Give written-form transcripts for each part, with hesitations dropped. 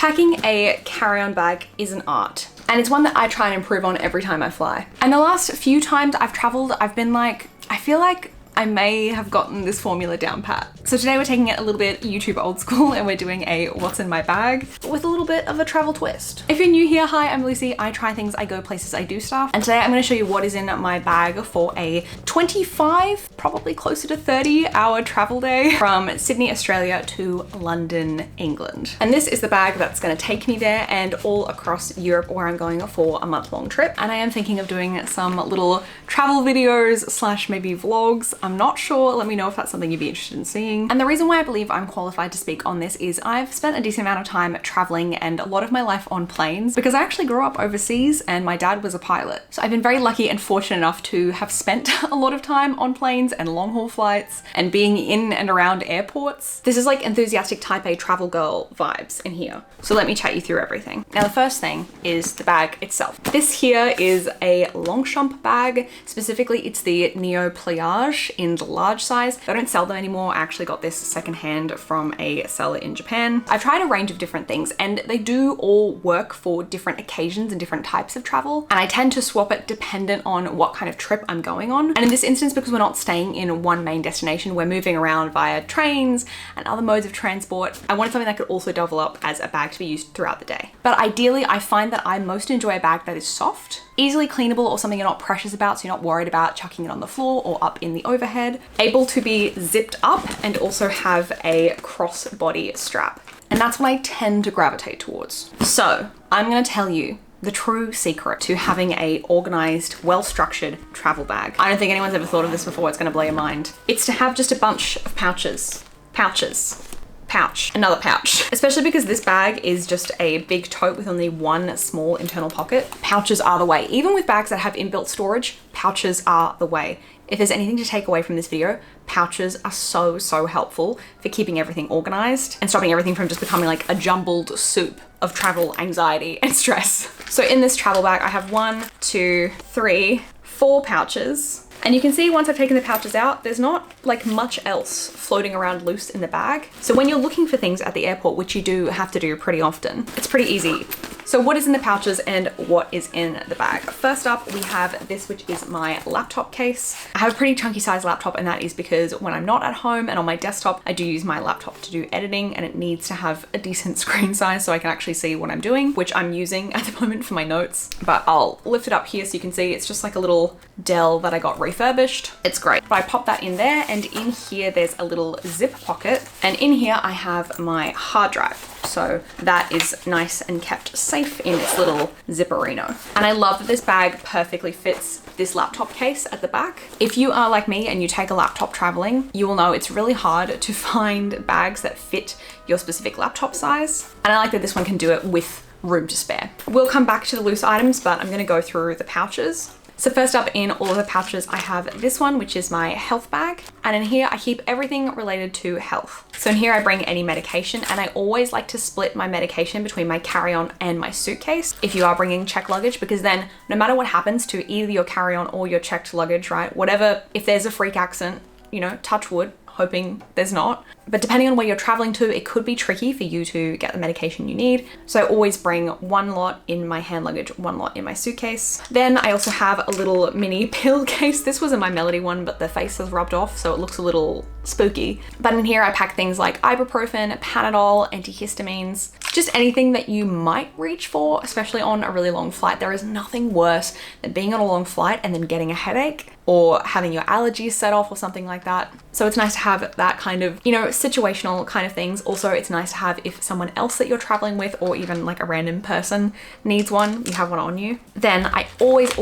Packing a carry-on bag is an art, and it's one that I try and improve on every time I fly. And the last few times I've traveled, I've been like, I feel like I may have gotten this formula down pat. So today we're taking it a little bit YouTube old school and we're doing a what's in my bag with a little bit of a travel twist. If you're new here, hi, I'm Lucy. I try things, I go places, I do stuff. And today I'm gonna show you what is in my bag for a 25, probably closer to 30-hour travel day from Sydney, Australia to London, England. And this is the bag that's gonna take me there and all across Europe where I'm going for a month-long trip. And I am thinking of doing some little travel videos slash maybe vlogs. I'm not sure, let me know if that's something you'd be interested in seeing. And the reason why I believe I'm qualified to speak on this is I've spent a decent amount of time traveling and a lot of my life on planes because I actually grew up overseas and my dad was a pilot. So I've been very lucky and fortunate enough to have spent a lot of time on planes and long haul flights and being in and around airports. This is like enthusiastic type A travel girl vibes in here. So let me chat you through everything. Now the first thing is the bag itself. This here is a longchamp bag. Specifically, it's the Neo Pliage in the large size. They don't sell them anymore. I actually got this secondhand from a seller in Japan. I've tried a range of different things and they do all work for different occasions and different types of travel. And I tend to swap it dependent on what kind of trip I'm going on. And in this instance, because we're not staying in one main destination, we're moving around via trains and other modes of transport. I wanted something that could also double up as a bag to be used throughout the day. But ideally, I find that I most enjoy a bag that is soft, easily cleanable, or something you're not precious about, so you're not worried about chucking it on the floor or up in the overhead, able to be zipped up and also have a crossbody strap. And that's what I tend to gravitate towards. So I'm gonna tell you the true secret to having a organized, well-structured travel bag. I don't think anyone's ever thought of this before, it's gonna blow your mind. It's to have just a bunch of pouches. Pouch, another pouch. Especially because this bag is just a big tote with only one small internal pocket. Pouches are the way. Even with bags that have inbuilt storage, pouches are the way. If there's anything to take away from this video, pouches are so helpful for keeping everything organized and stopping everything from just becoming like a jumbled soup of travel anxiety and stress. So in this travel bag, I have 1, 2, 3, 4 pouches. And you can see once I've taken the pouches out, there's not like much else floating around loose in the bag. So when you're looking for things at the airport, which you do have to do pretty often, it's pretty easy. So what is in the pouches and what is in the bag? First up, we have this, which is my laptop case. I have a pretty chunky size laptop, and that is because when I'm not at home and on my desktop, I do use my laptop to do editing, and it needs to have a decent screen size so I can actually see what I'm doing, which I'm using at the moment for my notes. But I'll lift it up here so you can see it's just like a little Dell that I got refurbished. It's great. But I pop that in there, and in here there's a little zip pocket, and in here I have my hard drive. So that is nice and kept safe in its little zipperino. And I love that this bag perfectly fits this laptop case at the back. If you are like me and you take a laptop traveling, you will know it's really hard to find bags that fit your specific laptop size. And I like that this one can do it with room to spare. We'll come back to the loose items, but I'm gonna go through the pouches. So first up in all of the pouches, I have this one, which is my health bag. And in here, I keep everything related to health. So in here, I bring any medication, and I always like to split my medication between my carry-on and my suitcase if you are bringing checked luggage, because then no matter what happens to either your carry-on or your checked luggage, right? Whatever, if there's a freak accident, you know, touch wood, hoping there's not. But depending on where you're traveling to, it could be tricky for you to get the medication you need. So I always bring one lot in my hand luggage, one lot in my suitcase. Then I also have a little mini pill case. This was in my Melody one, but the face has rubbed off, so it looks a little spooky. But in here I pack things like ibuprofen, Panadol, antihistamines, just anything that you might reach for, especially on a really long flight. There is nothing worse than being on a long flight and then getting a headache or having your allergies set off or something like that. So it's nice to have that kind of, you know, situational kind of things. Also, it's nice to have if someone else that you're traveling with or even like a random person needs one, you have one on you. Then I always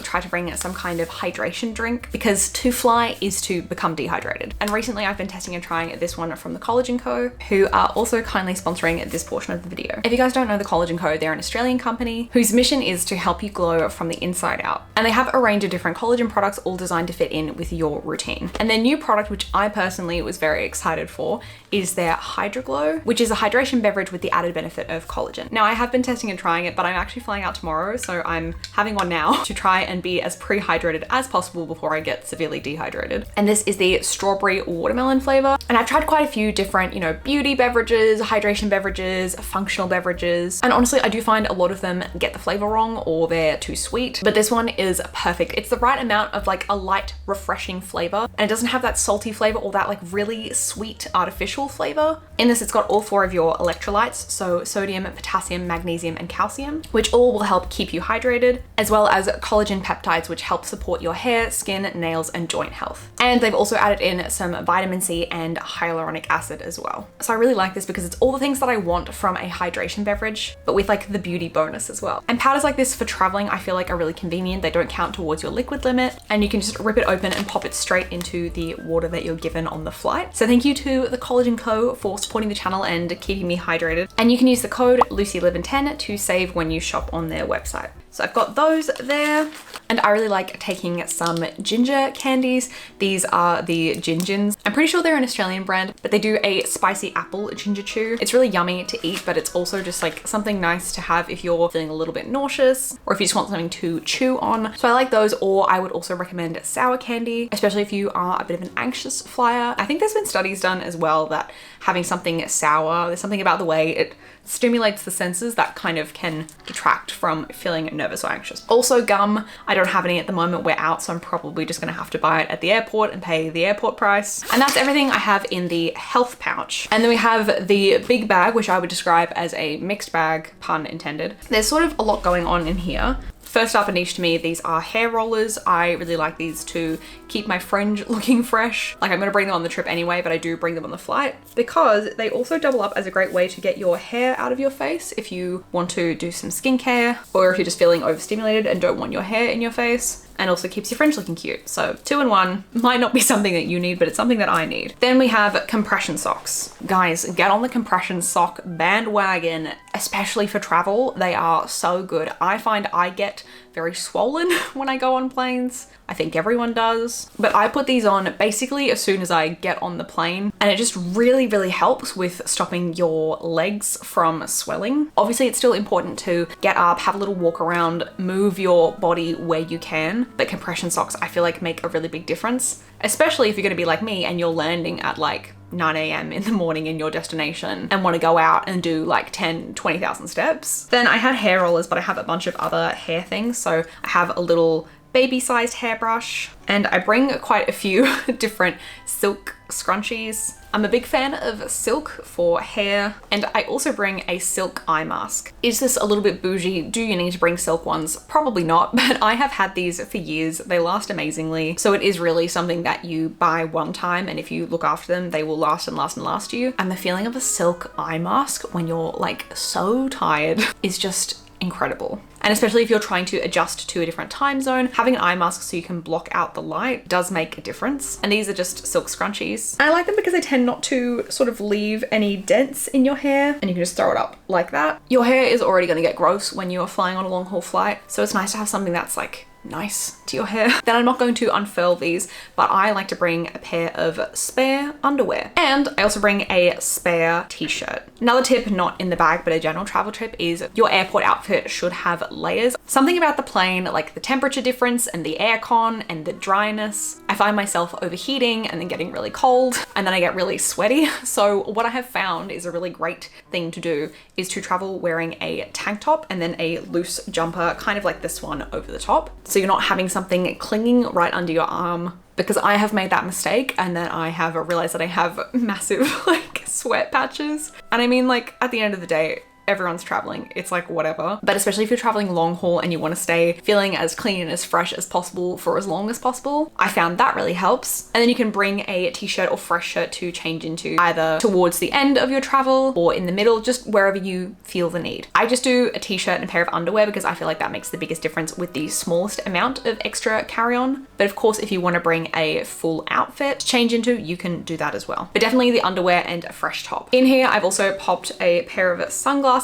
try to bring some kind of hydration drink, because to fly is to become dehydrated. And recently I've been testing and trying this one from the Collagen Co, who are also kindly sponsoring this portion of the video. If you guys don't know the Collagen Co, they're an Australian company whose mission is to help you glow from the inside out. And they have a range of different collagen products all designed to fit in with your routine. And their new product, which I personally was very excited for, is their Hydra Glow, which is a hydration beverage with the added benefit of collagen. Now I have been testing and trying it, but I'm actually flying out tomorrow, so I'm having one now to try and be as pre-hydrated as possible before I get severely dehydrated. And this is the strawberry watermelon flavor. And I've tried quite a few different, you know, beauty beverages, hydration beverages, beverages, functional beverages. And honestly, I do find a lot of them get the flavor wrong or they're too sweet, but this one is perfect. It's the right amount of like a light, refreshing flavor, and it doesn't have that salty flavor or that like really sweet artificial flavor. In this, it's got all 4 of your electrolytes, so sodium, potassium, magnesium, and calcium, which all will help keep you hydrated, as well as collagen peptides, which help support your hair, skin, nails, and joint health. And they've also added in some vitamin C and hyaluronic acid as well. So I really like this because it's all the things that I want from a hydration beverage, but with like the beauty bonus as well. And powders like this for traveling, I feel like are really convenient. They don't count towards your liquid limit, and you can just rip it open and pop it straight into the water that you're given on the flight. So thank you to the Collagen Co for supporting the channel and keeping me hydrated. And you can use the code LucyLivin10 to save when you shop on their website. So I've got those there, and I really like taking some ginger candies. These are the gingins. I'm pretty sure they're an Australian brand, but they do a spicy apple ginger chew. It's really yummy to eat, but it's also just like something nice to have if you're feeling a little bit nauseous or if you just want something to chew on. So I like those, or I would also recommend sour candy, especially if you are a bit of an anxious flyer. I think there's been studies done as well that having something sour, there's something about the way it stimulates the senses that kind of can detract from feeling nervous or anxious. Also gum, I don't have any at the moment, we're out, so I'm probably just gonna have to buy it at the airport and pay the airport price. And that's everything I have in the health pouch. And then we have the big bag, which I would describe as a mixed bag, pun intended. There's sort of a lot going on in here. First up and niche to me, these are hair rollers. I really like these to keep my fringe looking fresh. Like I'm gonna bring them on the trip anyway, but I do bring them on the flight because they also double up as a great way to get your hair out of your face if you want to do some skincare, or if you're just feeling overstimulated and don't want your hair in your face. And also keeps your fringe looking cute. So 2 in 1 might not be something that you need, but it's something that I need. Then we have compression socks. Guys, get on the compression sock bandwagon, especially for travel. They are so good. I find I get very swollen when I go on planes. I think everyone does, but I put these on basically as soon as I get on the plane, and it just really, really helps with stopping your legs from swelling. Obviously, it's still important to get up, have a little walk around, move your body where you can, but compression socks, I feel like make a really big difference, especially if you're gonna be like me and you're landing at like 9 a.m. in the morning in your destination and want to go out and do like 10, 20,000 steps. Then I had hair rollers, but I have a bunch of other hair things. So I have a little baby-sized hairbrush, and I bring quite a few different silk scrunchies. I'm a big fan of silk for hair, and I also bring a silk eye mask. Is this a little bit bougie? Do you need to bring silk ones? Probably not, but I have had these for years. They last amazingly. So it is really something that you buy one time, and if you look after them, they will last and last and last you. And the feeling of a silk eye mask when you're like so tired is just incredible. And especially if you're trying to adjust to a different time zone, having an eye mask so you can block out the light does make a difference. And these are just silk scrunchies. And I like them because they tend not to sort of leave any dents in your hair, and you can just throw it up like that. Your hair is already going to get gross when you are flying on a long haul flight, so it's nice to have something that's like nice to your hair. Then I'm not going to unfurl these, but I like to bring a pair of spare underwear. And I also bring a spare t-shirt. Another tip, not in the bag, but a general travel tip, is your airport outfit should have layers. Something about the plane, like the temperature difference and the aircon and the dryness. I find myself overheating and then getting really cold, and then I get really sweaty. So what I have found is a really great thing to do is to travel wearing a tank top and then a loose jumper, kind of like this one over the top. So you're not having something clinging right under your arm, because I have made that mistake, and then I have realized that I have massive like sweat patches. And I mean, like at the end of the day, everyone's traveling, it's like whatever. But especially if you're traveling long haul and you want to stay feeling as clean and as fresh as possible for as long as possible, I found that really helps. And then you can bring a t-shirt or fresh shirt to change into either towards the end of your travel or in the middle, just wherever you feel the need. I just do a t-shirt and a pair of underwear because I feel like that makes the biggest difference with the smallest amount of extra carry-on. But of course, if you want to bring a full outfit to change into, you can do that as well. But definitely the underwear and a fresh top. In here, I've also popped a pair of sunglasses.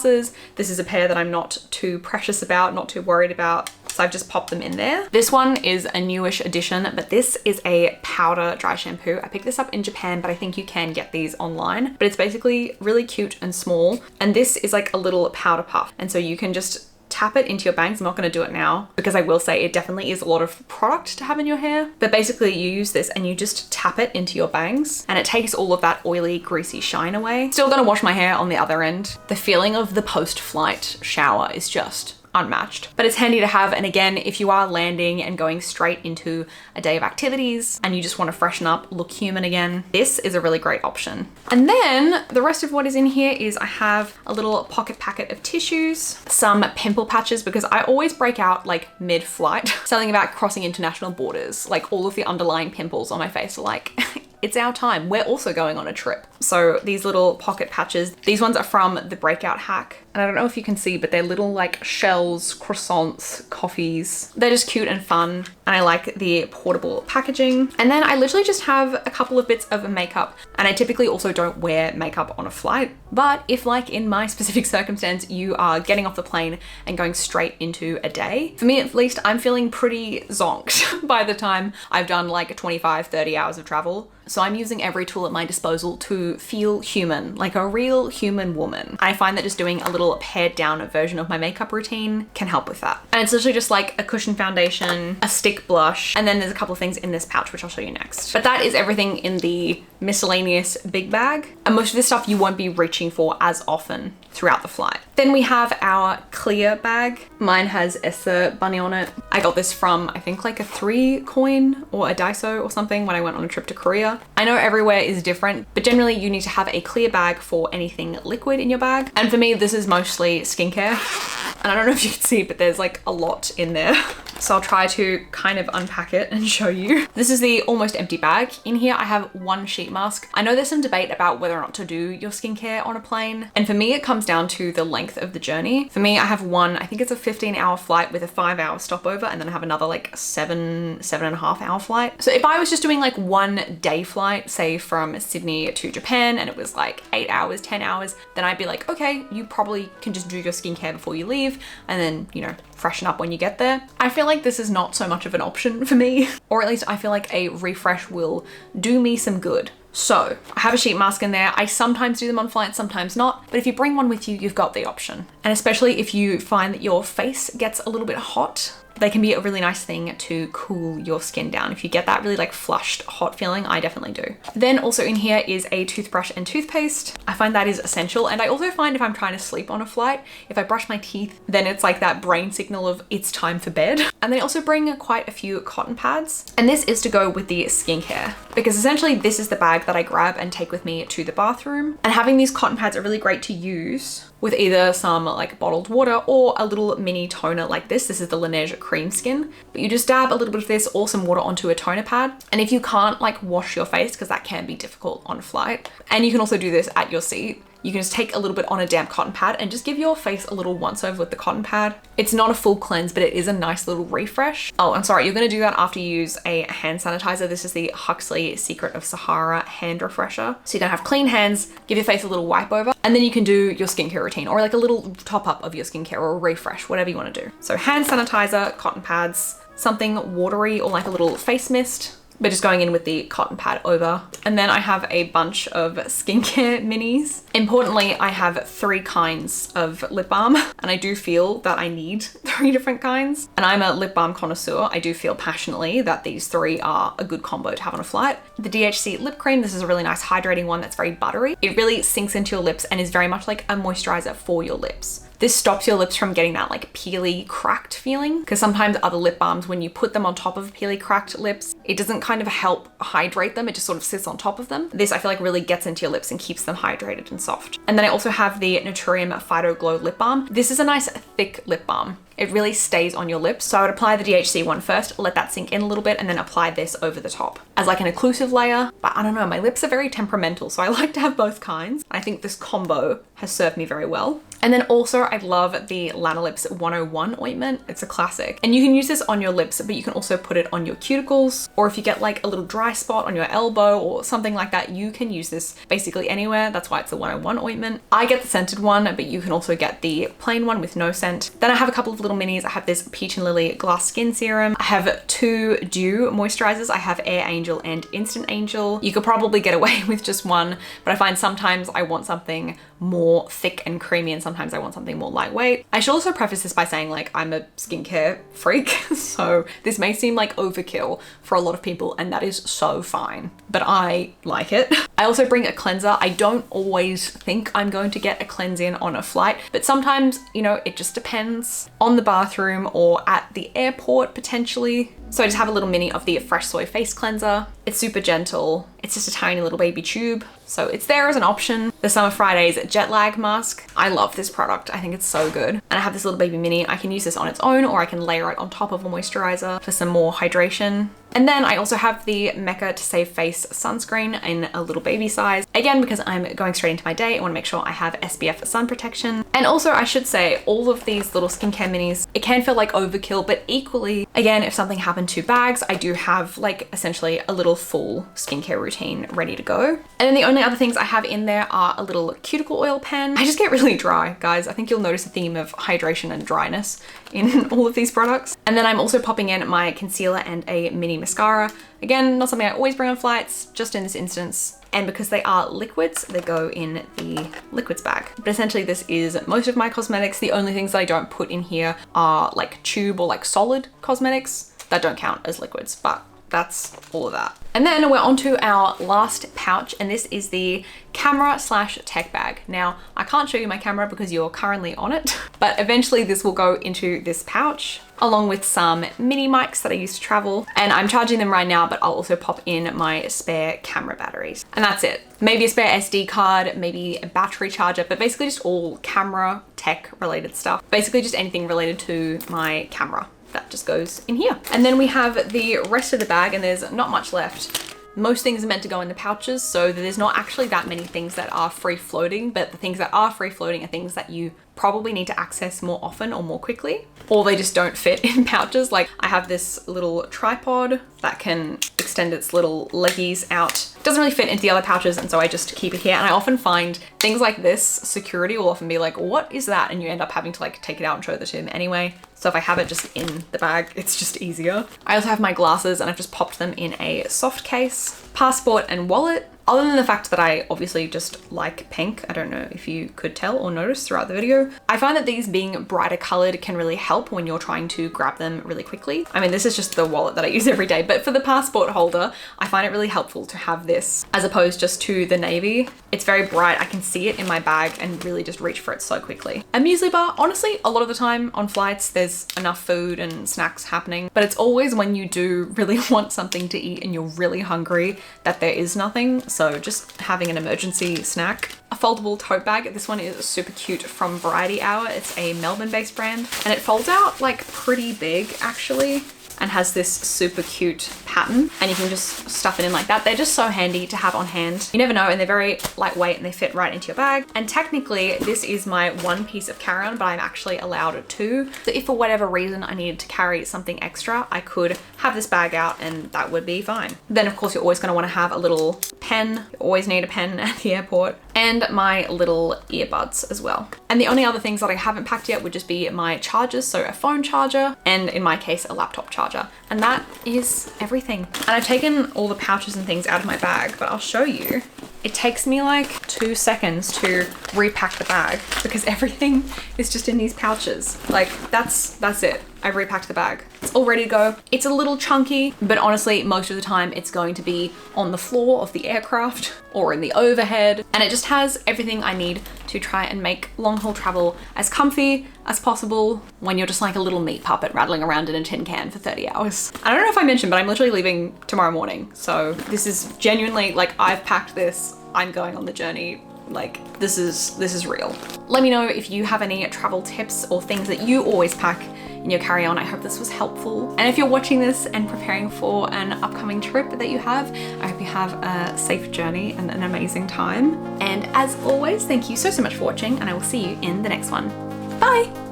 This is a pair that I'm not too precious about, not too worried about, so I've just popped them in there. This one is a newish addition, but this is a powder dry shampoo. I picked this up in Japan, but I think you can get these online. But it's basically really cute and small, and this is like a little powder puff, and so you can just tap it into your bangs. I'm not going to do it now because I will say it definitely is a lot of product to have in your hair. But basically you use this and you just tap it into your bangs and it takes all of that oily, greasy shine away. Still going to wash my hair on the other end. The feeling of the post-flight shower is just unmatched, but it's handy to have. And again, if you are landing and going straight into a day of activities and you just want to freshen up, look human again, this is a really great option. And then the rest of what is in here is I have a little pocket packet of tissues, some pimple patches, because I always break out like mid-flight. Something about crossing international borders, like all of the underlying pimples on my face are like, it's our time. We're also going on a trip. So these little pocket patches, these ones are from the Breakout Hack. And I don't know if you can see, but they're little like shells, croissants, coffees. They're just cute and fun. And I like the portable packaging. And then I literally just have a couple of bits of makeup. And I typically also don't wear makeup on a flight. But if like in my specific circumstance, you are getting off the plane and going straight into a day, for me at least, I'm feeling pretty zonked by the time I've done like 25, 30 hours of travel. So I'm using every tool at my disposal to feel human, like a real human woman. I find that just doing a little pared down version of my makeup routine can help with that. And it's literally just like a cushion foundation, a stick blush, and then there's a couple of things in this pouch, which I'll show you next. But that is everything in the Miscellaneous big bag. And most of this stuff you won't be reaching for as often throughout the flight. Then we have our clear bag. Mine has Esther bunny on it. I got this from, I think like a 3 coin or a daiso or something when I went on a trip to Korea. I know everywhere is different, but generally you need to have a clear bag for anything liquid in your bag. And for me, this is mostly skincare. And I don't know if you can see, but there's like a lot in there. So I'll try to kind of unpack it and show you. This is the almost empty bag. In here, I have one sheet mask. I know there's some debate about whether or not to do your skincare on a plane. And for me, it comes down to the length of the journey. For me, I have one, I think it's a 15-hour flight with a 5-hour stopover, and then I have another like 7.5 hour flight. So if I was just doing like one day flight, say from Sydney to Japan, and it was like 8 hours, 10 hours, then I'd be like, okay, you probably can just do your skincare before you leave and then, you know, freshen up when you get there. I feel like this is not so much of an option for me, or at least I feel like a refresh will do me some good. So I have a sheet mask in there. I sometimes do them on flights, sometimes not. But if you bring one with you, you've got the option. And especially if you find that your face gets a little bit hot, they can be a really nice thing to cool your skin down. If you get that really like flushed, hot feeling, I definitely do. Then also in here is a toothbrush and toothpaste. I find that is essential. And I also find if I'm trying to sleep on a flight, if I brush my teeth, then it's like that brain signal of it's time for bed. And they also bring quite a few cotton pads. And this is to go with the skincare, because essentially this is the bag that I grab and take with me to the bathroom. And having these cotton pads are really great to use with either some like bottled water or a little mini toner like this. This is the Laneige Cream Skin, but you just dab a little bit of this or some water onto a toner pad. And if you can't like wash your face, because that can be difficult on a flight, and you can also do this at your seat, you can just take a little bit on a damp cotton pad and just give your face a little once over with the cotton pad. It's not a full cleanse, but it is a nice little refresh. Oh, I'm sorry, you're gonna do that after you use a hand sanitizer. This is the Huxley Secret of Sahara hand refresher. So you're gonna have clean hands, give your face a little wipe over, and then you can do your skincare routine or like a little top up of your skincare or a refresh, whatever you wanna do. So hand sanitizer, cotton pads, something watery or like a little face mist, but just going in with the cotton pad over. And then I have a bunch of skincare minis. Importantly, I have 3 kinds of lip balm, and I do feel that I need 3 different kinds. And I'm a lip balm connoisseur. I do feel passionately that these 3 are a good combo to have on a flight. The DHC lip cream, this is a really nice hydrating one that's very buttery. It really sinks into your lips and is very much like a moisturizer for your lips. This stops your lips from getting that like peely, cracked feeling, because sometimes other lip balms, when you put them on top of peely, cracked lips, it doesn't kind of help hydrate them. It just sort of sits on top of them. This I feel like really gets into your lips and keeps them hydrated and soft. And then I also have the Naturium phyto-glow lip balm. This is a nice thick lip balm. It really stays on your lips. So I would apply the DHC one first, let that sink in a little bit, and then apply this over the top as like an occlusive layer. But I don't know, my lips are very temperamental, so I like to have both kinds. I think this combo has served me very well. And then also I love the Lanolips 101 ointment. It's a classic. And you can use this on your lips, but you can also put it on your cuticles, or if you get like a little dry spot on your elbow or something like that, you can use this basically anywhere. That's why it's the 101 ointment. I get the scented one, but you can also get the plain one with no scent. Then I have a couple of little minis. I have this Peach and Lily Glass Skin Serum. I have 2 Dieux moisturizers. I have Air Angel and Instant Angel. You could probably get away with just one, but I find sometimes I want something more thick and creamy, and sometimes I want something more lightweight. I should also preface this by saying like I'm a skincare freak, so this may seem like overkill for a lot of people, and that is so fine, but I like it. I also bring a cleanser. I don't always think I'm going to get a cleanse in on a flight, but sometimes, you know, it just depends on the bathroom or at the airport potentially. So I just have a little mini of the Fresh Soy face cleanser. It's super gentle. It's just a tiny little baby tube, so it's there as an option. The Summer Fridays jet lag mask. I love this product. I think it's so good. And I have this little baby mini. I can use this on its own, or I can layer it on top of a moisturizer for some more hydration. And then I also have the Mecca to Save Face sunscreen in a little baby size. Again, because I'm going straight into my day, I want to make sure I have SPF sun protection. And also I should say all of these little skincare minis, it can feel like overkill, but equally, again, if something happened to bags, I do have like essentially a little full skincare routine ready to go. And then the only other things I have in there are a little cuticle oil pen. I just get really dry, guys. I think you'll notice a theme of hydration and dryness in all of these products. And then I'm also popping in my concealer and a mini mascara. Again, not something I always bring on flights, just in this instance. And because they are liquids, they go in the liquids bag. But essentially this is most of my cosmetics. The only things that I don't put in here are like tube or like solid cosmetics that don't count as liquids, but that's all of that. And then we're on to our last pouch, and this is the camera / tech bag. Now, I can't show you my camera because you're currently on it, but eventually this will go into this pouch along with some mini mics that I use to travel. And I'm charging them right now, but I'll also pop in my spare camera batteries. And that's it. Maybe a spare SD card, maybe a battery charger, but basically just all camera tech related stuff. Basically just anything related to my camera. That just goes in here. And then we have the rest of the bag, and there's not much left. Most things are meant to go in the pouches, so there's not actually that many things that are free floating, but the things that are free floating are things that you probably need to access more often or more quickly, or they just don't fit in pouches. Like I have this little tripod that can extend its little leggies out. It doesn't really fit into the other pouches, and so I just keep it here. And I often find things like this, security will often be like, what is that? And you end up having to like take it out and show it to them anyway. So if I have it just in the bag, it's just easier. I also have my glasses, and I've just popped them in a soft case, passport and wallet. Other than the fact that I obviously just like pink, I don't know if you could tell or notice throughout the video, I find that these being brighter colored can really help when you're trying to grab them really quickly. I mean, this is just the wallet that I use every day, but for the passport holder, I find it really helpful to have this as opposed just to the navy. It's very bright. I can see it in my bag and really just reach for it so quickly. A muesli bar, honestly, a lot of the time on flights, there's enough food and snacks happening, but it's always when you do really want something to eat and you're really hungry that there is nothing. So just having an emergency snack. A foldable tote bag. This one is super cute from Variety Hour. It's a Melbourne-based brand, and it folds out like pretty big actually, and has this super cute pattern, and you can just stuff it in like that. They're just so handy to have on hand. You never know, and they're very lightweight and they fit right into your bag. And technically this is my one piece of carry-on, but I'm actually allowed two. So if for whatever reason I needed to carry something extra, I could have this bag out and that would be fine. Then of course you're always gonna wanna have a little pen. You always need a pen at the airport. And my little earbuds as well. And the only other things that I haven't packed yet would just be my chargers, so a phone charger, and in my case, a laptop charger. And that is everything. And I've taken all the pouches and things out of my bag, but I'll show you. It takes me like 2 seconds to repack the bag because everything is just in these pouches. Like that's it. I repacked the bag. It's all ready to go. It's a little chunky, but honestly, most of the time it's going to be on the floor of the aircraft or in the overhead. And it just has everything I need to try and make long haul travel as comfy as possible when you're just like a little meat puppet rattling around in a tin can for 30 hours. I don't know if I mentioned, but I'm literally leaving tomorrow morning. So this is genuinely like, I've packed this, I'm going on the journey. Like this is real. Let me know if you have any travel tips or things that you always pack in your carry-on. I hope this was helpful. And if you're watching this and preparing for an upcoming trip that you have, I hope you have a safe journey and an amazing time. And as always, thank you so much for watching, and I will see you in the next one. Bye.